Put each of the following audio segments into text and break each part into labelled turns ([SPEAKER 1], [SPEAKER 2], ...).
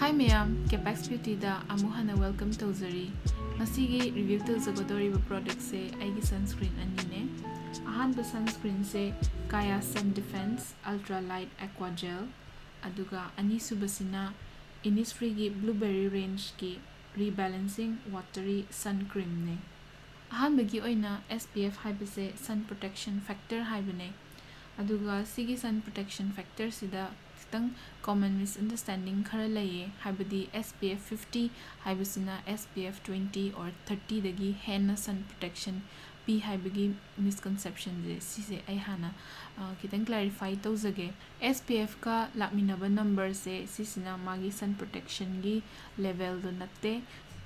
[SPEAKER 1] Hi Mayam, Capex Beauty da amuhana welcome tozari. Ngasigi review tozagotoriba product se aigi sunscreen anine. Ahanba sunscreen se Kaya Sun Defense Ultra Light Aquagel. Aduga anisubasina Innisfree gi blueberry range ki Rebalancing Watery Sun Cream ne. Ahanbagi oina SPF haibase sun protection factor haibane. Aduga sigi sun protection factor sida kitang common misunderstanding khara leiye haibadi SPF 50 haibasina SPF 20 or 30 dagi henna sun protection pi haibagi misconception je sise ai hana kitang clarify tawzage SPF ka lakminaba number se sisina magi sun protection gi level do natte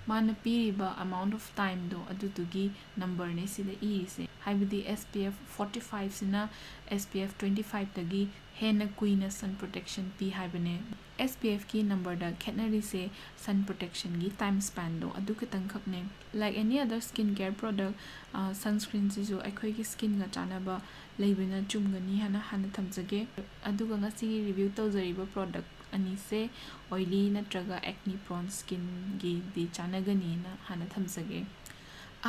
[SPEAKER 1] mana piriba amount of time do adutugi number ne sida e se haibadi SPF 45 sina SPF 25 tagi henna kuina sun protection pi haibane SPF ki number da khetnari se sun protection gi time span do adu kitang khakne like any other skincare product sunscreen sisu akhoi gi skin ga chanaba leibina chumgani hana thamjage aduga ngasi review tawjariba product ani se oily natraga acne prone skin gi di chanagani na hana thamjage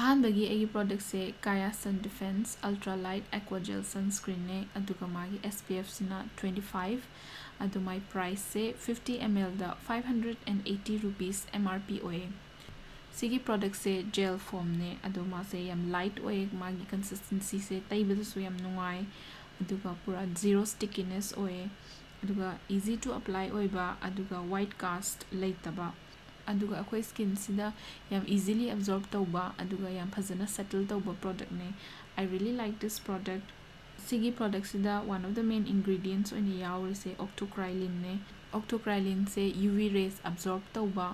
[SPEAKER 1] ahanbagi agi product se Kaya Sun Defense Ultra Light Aquagel Sunscreen ne aduga magi SPF sina 25 adu my price se 50 ml da 580 rupees MRP oye sigi product se gel form ne adu ma se yam light oye magi consistency se teiba su yam nungai aduga pura zero stickiness oye aduga easy to apply oiba aduga white cast leitaba aduga akhoi skin sida yam easily absorb tawba aduga yam phajana settle tawba product ne I really like this product sigi product sida one of the main ingredients in yaur se octocrylene ne octocrylene se UV rays absorb tawba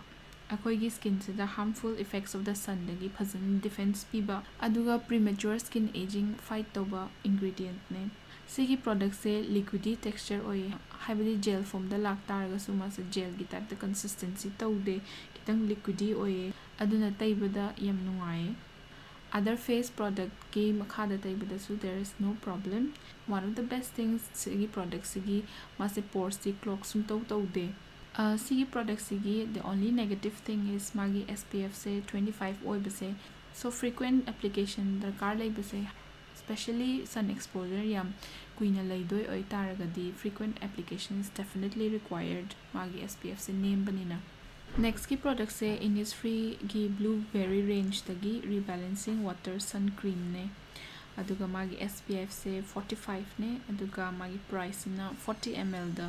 [SPEAKER 1] akhoi gi skin sida harmful effects of the sun dagi phajana defense piba aduga premature skin aging fight tawba ingredient ne sigi product se liquidy texture oye haibadi gel form da lak targa suma se gel gi type the consistency tawde kitang liquidy oye aduna taibada yam nungai other face product ki makhada taibada su there is no problem one of the best things sigi product sigi mase pores si clog sum tawde sigi product sigi the only negative thing is magi SPF se 25 oy base so frequent application darkar lai base especially sun exposure yam kuina laidoi oi taragadi frequent application is definitely required magi SPF se name banina next ki product se Innisfree gi blueberry range tagi rebalancing water sun cream ne aduga magi SPF se 45 ne aduga magi price na 40 ml da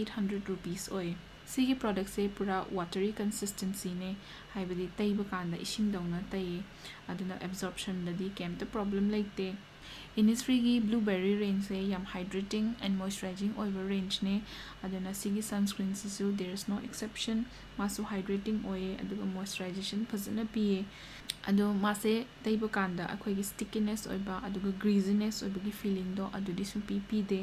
[SPEAKER 1] 800 rupees oi sigi product se pura watery consistency ne haibadi teiba kanda ising dawna tai aduna absorption dadi kemta problem laite Innisfree gi blueberry range se yam hydrating and moisturizing oil range ne aduna sigi sunscreen sisu there is no exception masu hydrating oil aduga moisturization phazana piye adu mase teiba kanda akhoi gi stickiness oiba aduga greasiness oiba gi feeling do adudi su pp de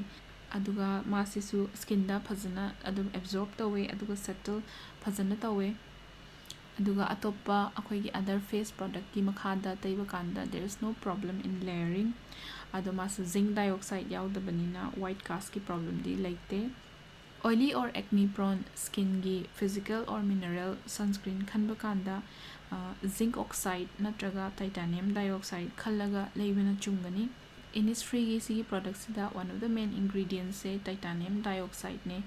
[SPEAKER 1] aduga mase su skin da phazana adum absorb tawe aduga settle phazana tawe aduga atopa akhoi gi other face product ki makhada teiba kanda there is no problem in layering adu masu zinc dioxide yaudabani white cast ki problem di laite oily or acne prone skin gi physical or mineral sunscreen khanba kanda zinc oxide natraga titanium dioxide khallaga leibina chungani Innisfree gi sigi products da one of the main ingredients say titanium dioxide ne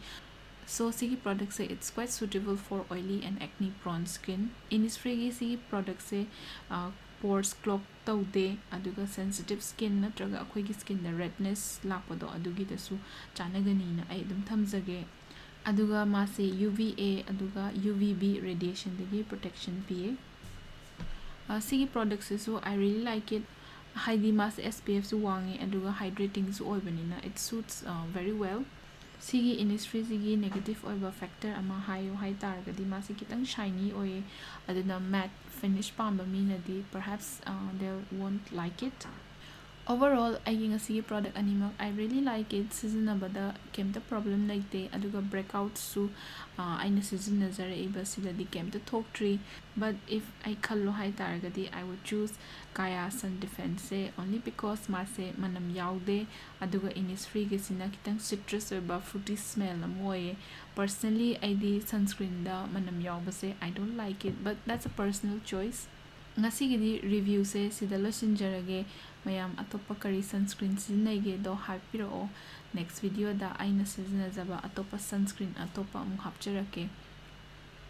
[SPEAKER 1] so sigi products say it's quite suitable for oily and acne prone skin Innisfree gi sigi products say pores clog tawde aduga sensitive skin natraga akhoi gi skin da redness lakpado adugi dasu chanagani na ai dum thamjage aduga mase UVA aduga UVB radiation dagi protection piye sigi products so I really like it haidi mas SPF su wangi aduga hydrating su oibanina it suits very well sigi Innisfree sigi negative oiba factor ama hayo hai targadi masi kitang shiny oye aduna matte finish pamba mina di perhaps they won't like it overall aigi ngasi product animak I really like it. Sizinabada kemta problem laite aduga breakouts su aina sizinazare iba sidadi kemta thoktree. But if I khallo hai taragadi I would choose Kaya Sun Defense se only because mase manam yaude aduga Innisfree ge sina kitang citrus oiba fruity smell amoye. Personally ID sunscreen da manam yaubase I don't like it, but that's a personal choice. Ngasigidi review se sida losinjarage. Mayam atopa kari sunscreen sizinayge do haipirao. Next video da aina sizinazaba atopa sunscreen atopa amuk hapcharake.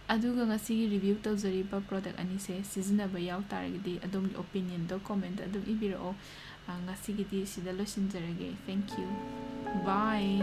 [SPEAKER 1] Aduga ngasigi review tawzariba product ani se sizinaba yaw taragidi adumgi opinion do comment adum ibirao. Ngasigidi sida losinjarage. Thank you. Bye.